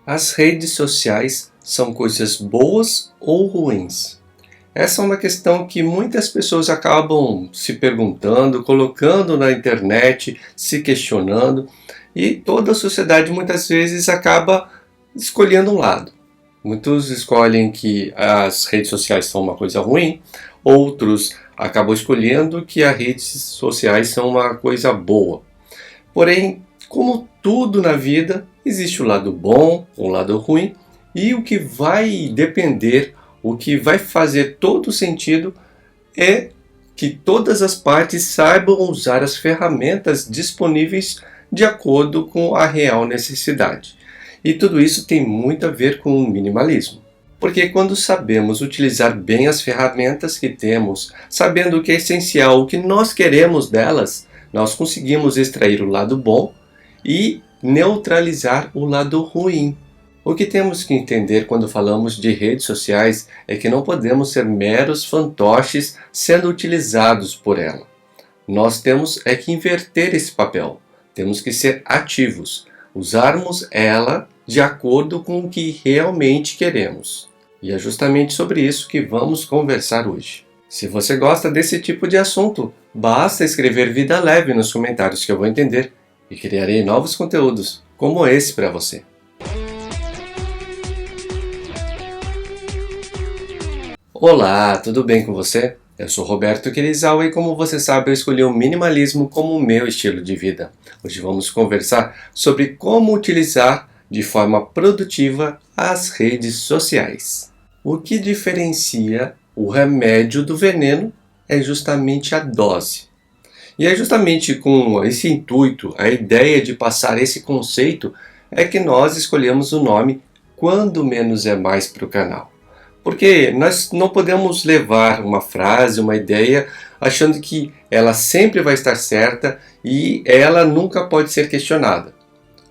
As redes sociais são coisas boas ou ruins? Essa é uma questão que muitas pessoas acabam se perguntando, colocando na internet, se questionando, e toda a sociedade muitas vezes acaba escolhendo um lado. Muitos escolhem que as redes sociais são uma coisa ruim, outros acabam escolhendo que as redes sociais são uma coisa boa. Porém, como tudo na vida, existe o lado bom, o lado ruim, e o que vai depender, o que vai fazer todo sentido é que todas as partes saibam usar as ferramentas disponíveis de acordo com a real necessidade. E tudo isso tem muito a ver com o minimalismo. Porque quando sabemos utilizar bem as ferramentas que temos, sabendo o que é essencial, o que nós queremos delas, nós conseguimos extrair o lado bom e neutralizar o lado ruim. O que temos que entender quando falamos de redes sociais é que não podemos ser meros fantoches sendo utilizados por ela. Nós temos que inverter esse papel. Temos que ser ativos, usarmos ela de acordo com o que realmente queremos. E é justamente sobre isso que vamos conversar hoje. Se você gosta desse tipo de assunto, basta escrever Vida Leve nos comentários que eu vou entender e criarei novos conteúdos como esse para você. Olá, tudo bem com você? Eu sou Roberto Quirizawa e como você sabe eu escolhi o minimalismo como meu estilo de vida. Hoje vamos conversar sobre como utilizar de forma produtiva as redes sociais. O que diferencia o remédio do veneno é justamente a dose. E é justamente com esse intuito, a ideia de passar esse conceito, é que nós escolhemos o nome Quando Menos é Mais para o canal. Porque nós não podemos levar uma frase, uma ideia, achando que ela sempre vai estar certa e ela nunca pode ser questionada.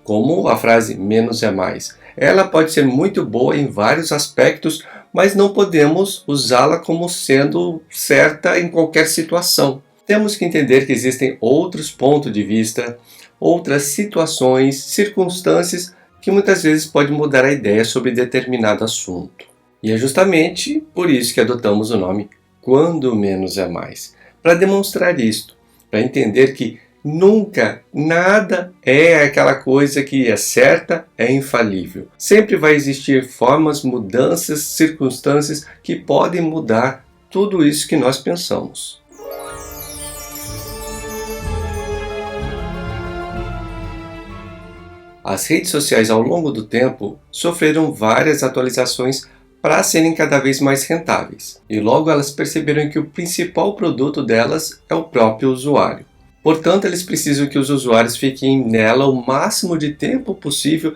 Como a frase menos é mais. Ela pode ser muito boa em vários aspectos, mas não podemos usá-la como sendo certa em qualquer situação. Temos que entender que existem outros pontos de vista, outras situações, circunstâncias que muitas vezes podem mudar a ideia sobre determinado assunto. E é justamente por isso que adotamos o nome Quando Menos é Mais, para demonstrar isto, para entender que nunca nada é aquela coisa que é certa, é infalível. Sempre vai existir formas, mudanças, circunstâncias que podem mudar tudo isso que nós pensamos. As redes sociais ao longo do tempo sofreram várias atualizações para serem cada vez mais rentáveis. E logo elas perceberam que o principal produto delas é o próprio usuário. Portanto, eles precisam que os usuários fiquem nela o máximo de tempo possível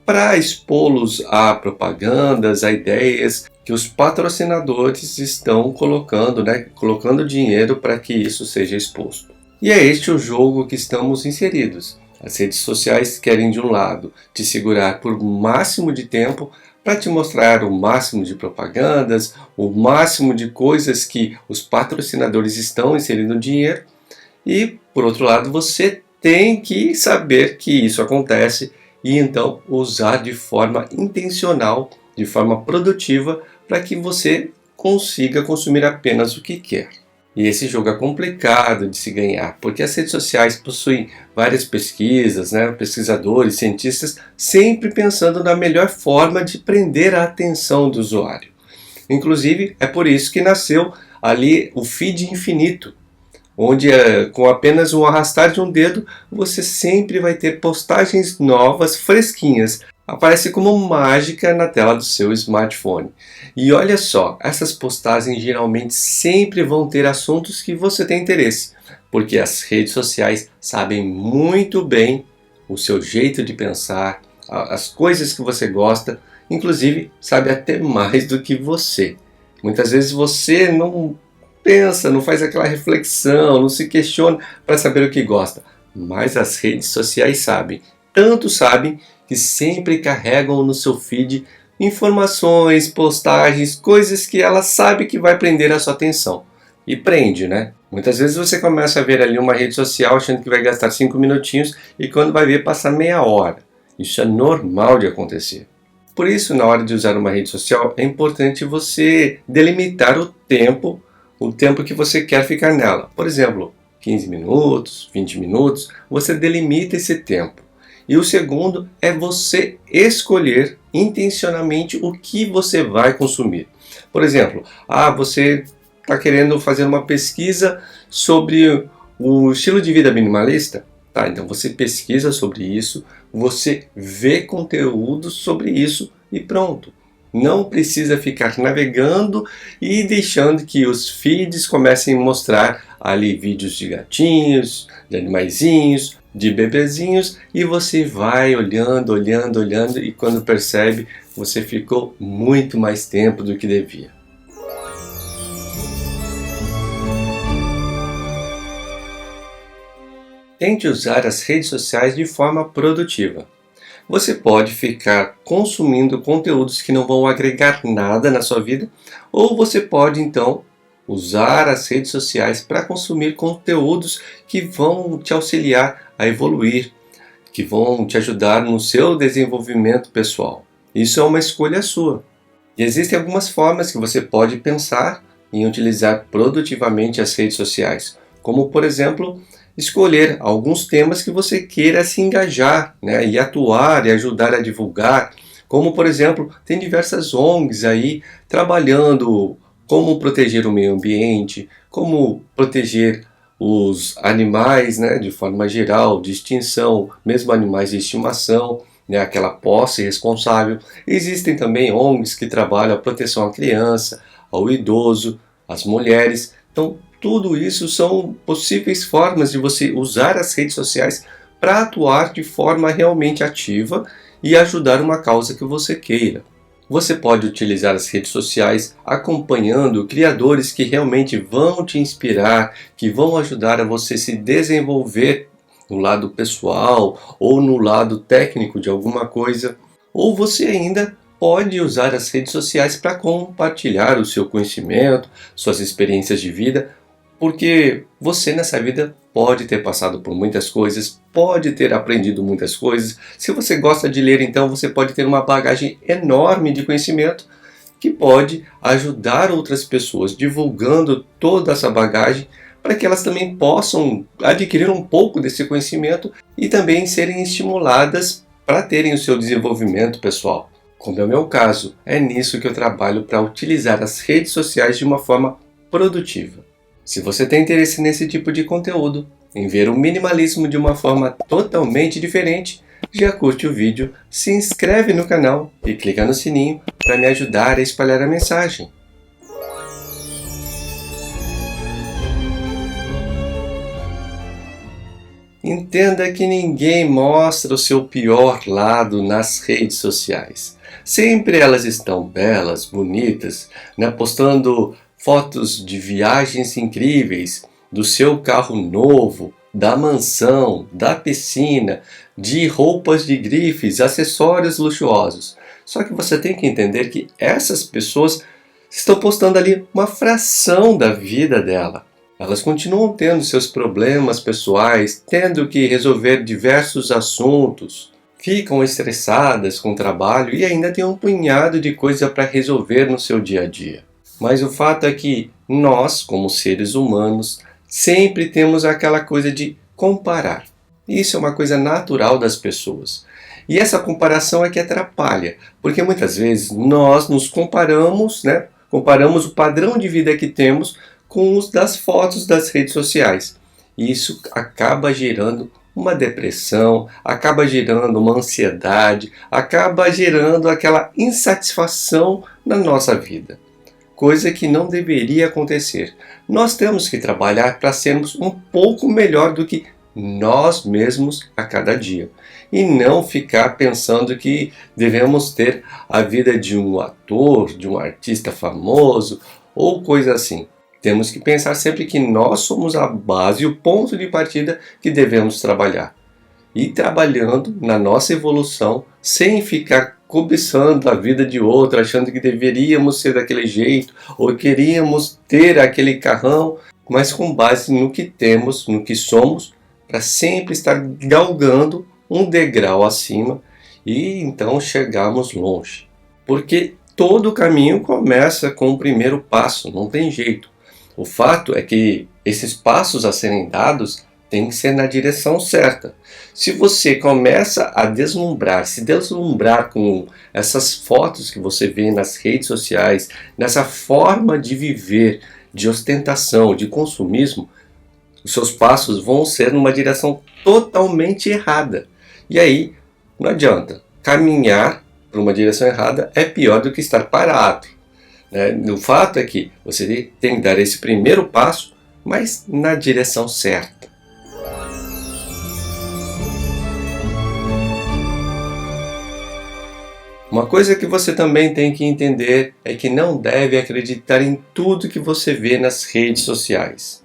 para expô-los a propagandas, a ideias que os patrocinadores estão colocando dinheiro para que isso seja exposto. E é este o jogo que estamos inseridos. As redes sociais querem, de um lado, te segurar por um máximo de tempo para te mostrar o máximo de propagandas, o máximo de coisas que os patrocinadores estão inserindo dinheiro. E, por outro lado, você tem que saber que isso acontece e, então, usar de forma intencional, de forma produtiva, para que você consiga consumir apenas o que quer. E esse jogo é complicado de se ganhar, porque as redes sociais possuem várias pesquisas, pesquisadores, cientistas, sempre pensando na melhor forma de prender a atenção do usuário. Inclusive, é por isso que nasceu ali o feed infinito, onde com apenas um arrastar de um dedo, você sempre vai ter postagens novas, fresquinhas. Aparece como mágica na tela do seu smartphone. E olha só, essas postagens geralmente sempre vão ter assuntos que você tem interesse, porque as redes sociais sabem muito bem o seu jeito de pensar, as coisas que você gosta, inclusive sabe até mais do que você. Muitas vezes você não pensa, não faz aquela reflexão, não se questiona para saber o que gosta, mas as redes sociais sabem, tanto sabem que sempre carregam no seu feed informações, postagens, coisas que ela sabe que vai prender a sua atenção. E prende, né? Muitas vezes você começa a ver ali uma rede social achando que vai gastar 5 minutinhos e quando vai ver passa meia hora. Isso é normal de acontecer. Por isso, na hora de usar uma rede social, é importante você delimitar o tempo que você quer ficar nela. Por exemplo, 15 minutos, 20 minutos, você delimita esse tempo. E o segundo é você escolher intencionalmente o que você vai consumir. Por exemplo, você está querendo fazer uma pesquisa sobre o estilo de vida minimalista? Tá, então você pesquisa sobre isso, você vê conteúdo sobre isso e pronto. Não precisa ficar navegando e deixando que os feeds comecem a mostrar ali vídeos de gatinhos, de animaizinhos, de bebezinhos, e você vai olhando, olhando, olhando, e quando percebe, você ficou muito mais tempo do que devia. Tente usar as redes sociais de forma produtiva. Você pode ficar consumindo conteúdos que não vão agregar nada na sua vida, ou você pode então usar as redes sociais para consumir conteúdos que vão te auxiliar a evoluir, que vão te ajudar no seu desenvolvimento pessoal. Isso é uma escolha sua. E existem algumas formas que você pode pensar em utilizar produtivamente as redes sociais, como por exemplo, escolher alguns temas que você queira se engajar, e atuar e ajudar a divulgar, como por exemplo, tem diversas ONGs aí trabalhando como proteger o meio ambiente, como proteger os animais, de forma geral, de extinção, mesmo animais de estimação, aquela posse responsável. Existem também ONGs que trabalham a proteção à criança, ao idoso, às mulheres. Então, tudo isso são possíveis formas de você usar as redes sociais para atuar de forma realmente ativa e ajudar uma causa que você queira. Você pode utilizar as redes sociais acompanhando criadores que realmente vão te inspirar, que vão ajudar a você se desenvolver no lado pessoal ou no lado técnico de alguma coisa. Ou você ainda pode usar as redes sociais para compartilhar o seu conhecimento, suas experiências de vida, porque você nessa vida pode ter passado por muitas coisas, pode ter aprendido muitas coisas. Se você gosta de ler, então você pode ter uma bagagem enorme de conhecimento que pode ajudar outras pessoas, divulgando toda essa bagagem para que elas também possam adquirir um pouco desse conhecimento e também serem estimuladas para terem o seu desenvolvimento pessoal. Como é o meu caso, é nisso que eu trabalho para utilizar as redes sociais de uma forma produtiva. Se você tem interesse nesse tipo de conteúdo, em ver o minimalismo de uma forma totalmente diferente, já curte o vídeo, se inscreve no canal e clica no sininho para me ajudar a espalhar a mensagem. Entenda que ninguém mostra o seu pior lado nas redes sociais. Sempre elas estão belas, bonitas, postando fotos de viagens incríveis, do seu carro novo, da mansão, da piscina, de roupas de grifes, acessórios luxuosos. Só que você tem que entender que essas pessoas estão postando ali uma fração da vida dela. Elas continuam tendo seus problemas pessoais, tendo que resolver diversos assuntos, ficam estressadas com o trabalho e ainda tem um punhado de coisa para resolver no seu dia a dia. Mas o fato é que nós, como seres humanos, sempre temos aquela coisa de comparar. Isso é uma coisa natural das pessoas. E essa comparação é que atrapalha, porque muitas vezes nós nos comparamos, comparamos o padrão de vida que temos com os das fotos das redes sociais. E isso acaba gerando uma depressão, acaba gerando uma ansiedade, acaba gerando aquela insatisfação na nossa vida. Coisa que não deveria acontecer. Nós temos que trabalhar para sermos um pouco melhor do que nós mesmos a cada dia. E não ficar pensando que devemos ter a vida de um ator, de um artista famoso ou coisa assim. Temos que pensar sempre que nós somos a base e o ponto de partida que devemos trabalhar. E trabalhando na nossa evolução sem ficar cobiçando a vida de outro, achando que deveríamos ser daquele jeito ou queríamos ter aquele carrão, mas com base no que temos, no que somos, para sempre estar galgando um degrau acima e então chegarmos longe. porque todo o caminho começa com o primeiro passo, não tem jeito. O fato é que esses passos a serem dados têm que ser na direção certa. Se você começa a se deslumbrar com essas fotos que você vê nas redes sociais, nessa forma de viver, de ostentação, de consumismo, os seus passos vão ser numa direção totalmente errada. E aí, não adianta. Caminhar para uma direção errada é pior do que estar parado. O fato é que você tem que dar esse primeiro passo, mas na direção certa. Uma coisa que você também tem que entender é que não deve acreditar em tudo que você vê nas redes sociais.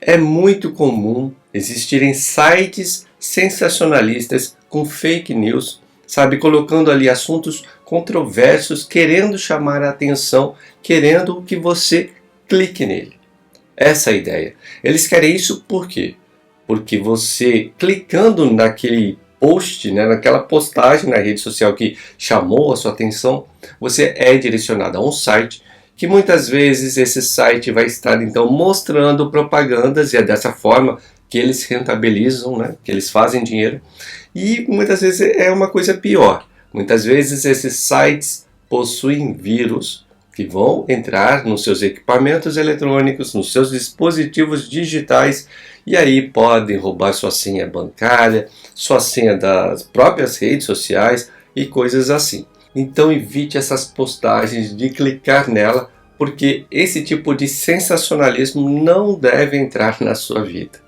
É muito comum existirem sites sensacionalistas com fake news, colocando ali assuntos controversos, querendo chamar a atenção, querendo que você clique nele. Essa é a ideia. Eles querem isso por quê? Porque você, clicando naquele post, naquela postagem na rede social que chamou a sua atenção, você é direcionado a um site que muitas vezes esse site vai estar então mostrando propagandas, e é dessa forma que eles rentabilizam, que eles fazem dinheiro. E muitas vezes é uma coisa pior. Muitas vezes esses sites possuem vírus que vão entrar nos seus equipamentos eletrônicos, nos seus dispositivos digitais, e aí podem roubar sua senha bancária, sua senha das próprias redes sociais e coisas assim. Então evite essas postagens de clicar nela, porque esse tipo de sensacionalismo não deve entrar na sua vida.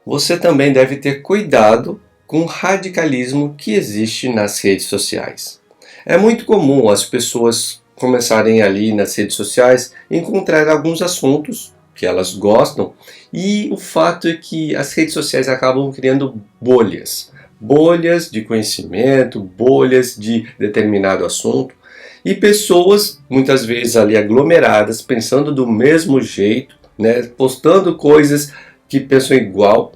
Você também deve ter cuidado com o radicalismo que existe nas redes sociais. É muito comum as pessoas começarem ali nas redes sociais encontrar alguns assuntos que elas gostam, e o fato é que as redes sociais acabam criando bolhas de conhecimento, bolhas de determinado assunto, e pessoas muitas vezes ali aglomeradas, pensando do mesmo jeito, postando coisas que pensam igual,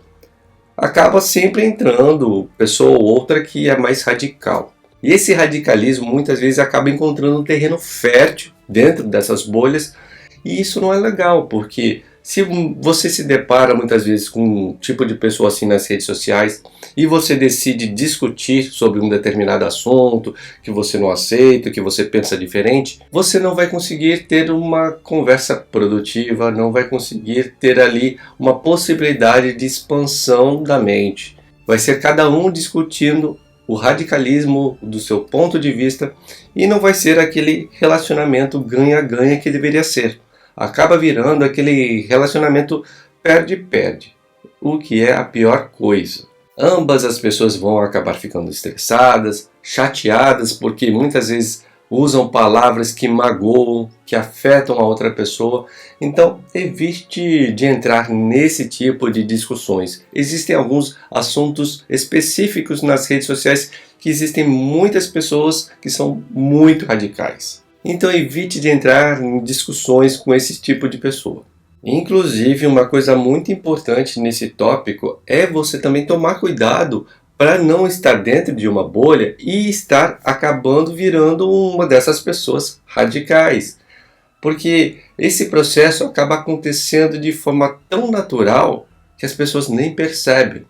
acaba sempre entrando pessoa ou outra que é mais radical. E esse radicalismo muitas vezes acaba encontrando um terreno fértil dentro dessas bolhas, e isso não é legal, porque se você se depara muitas vezes com um tipo de pessoa assim nas redes sociais e você decide discutir sobre um determinado assunto que você não aceita, que você pensa diferente, você não vai conseguir ter uma conversa produtiva, não vai conseguir ter ali uma possibilidade de expansão da mente. Vai ser cada um discutindo o radicalismo do seu ponto de vista, e não vai ser aquele relacionamento ganha-ganha que deveria ser. Acaba virando aquele relacionamento perde-perde, o que é a pior coisa. Ambas as pessoas vão acabar ficando estressadas, chateadas, porque muitas vezes usam palavras que magoam, que afetam a outra pessoa. Então, evite de entrar nesse tipo de discussões. Existem alguns assuntos específicos nas redes sociais que existem muitas pessoas que são muito radicais. Então, evite de entrar em discussões com esse tipo de pessoa. Inclusive, uma coisa muito importante nesse tópico é você também tomar cuidado para não estar dentro de uma bolha e estar acabando virando uma dessas pessoas radicais. Porque esse processo acaba acontecendo de forma tão natural que as pessoas nem percebem.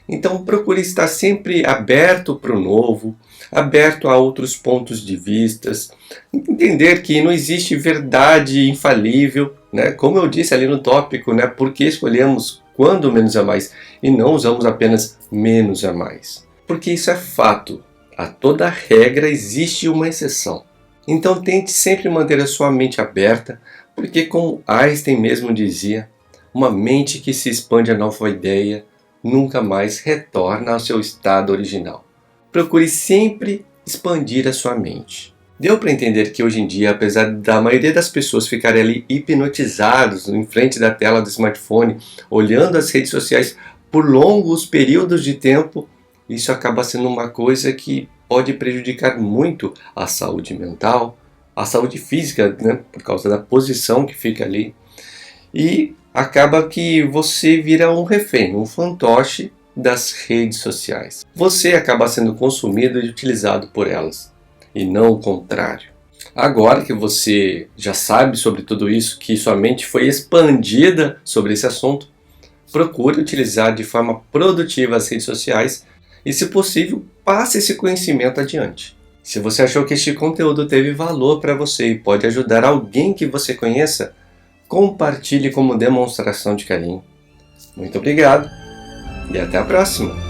Então procure estar sempre aberto para o novo, aberto a outros pontos de vistas, entender que não existe verdade infalível, como eu disse ali no tópico, porque escolhemos quando menos é mais e não usamos apenas menos é mais. Porque isso é fato, a toda regra existe uma exceção. Então tente sempre manter a sua mente aberta, porque como Einstein mesmo dizia, uma mente que se expande a nova ideia nunca mais retorna ao seu estado original. Procure sempre expandir a sua mente. Deu para entender que hoje em dia, apesar da maioria das pessoas ficarem ali hipnotizados em frente da tela do smartphone, olhando as redes sociais por longos períodos de tempo, isso acaba sendo uma coisa que pode prejudicar muito a saúde mental, a saúde física, por causa da posição que fica ali. E acaba que você vira um refém, um fantoche das redes sociais. Você acaba sendo consumido e utilizado por elas, e não o contrário. Agora que você já sabe sobre tudo isso, que sua mente foi expandida sobre esse assunto, procure utilizar de forma produtiva as redes sociais e, se possível, passe esse conhecimento adiante. Se você achou que este conteúdo teve valor para você e pode ajudar alguém que você conheça, compartilhe como demonstração de carinho. Muito obrigado e até a próxima!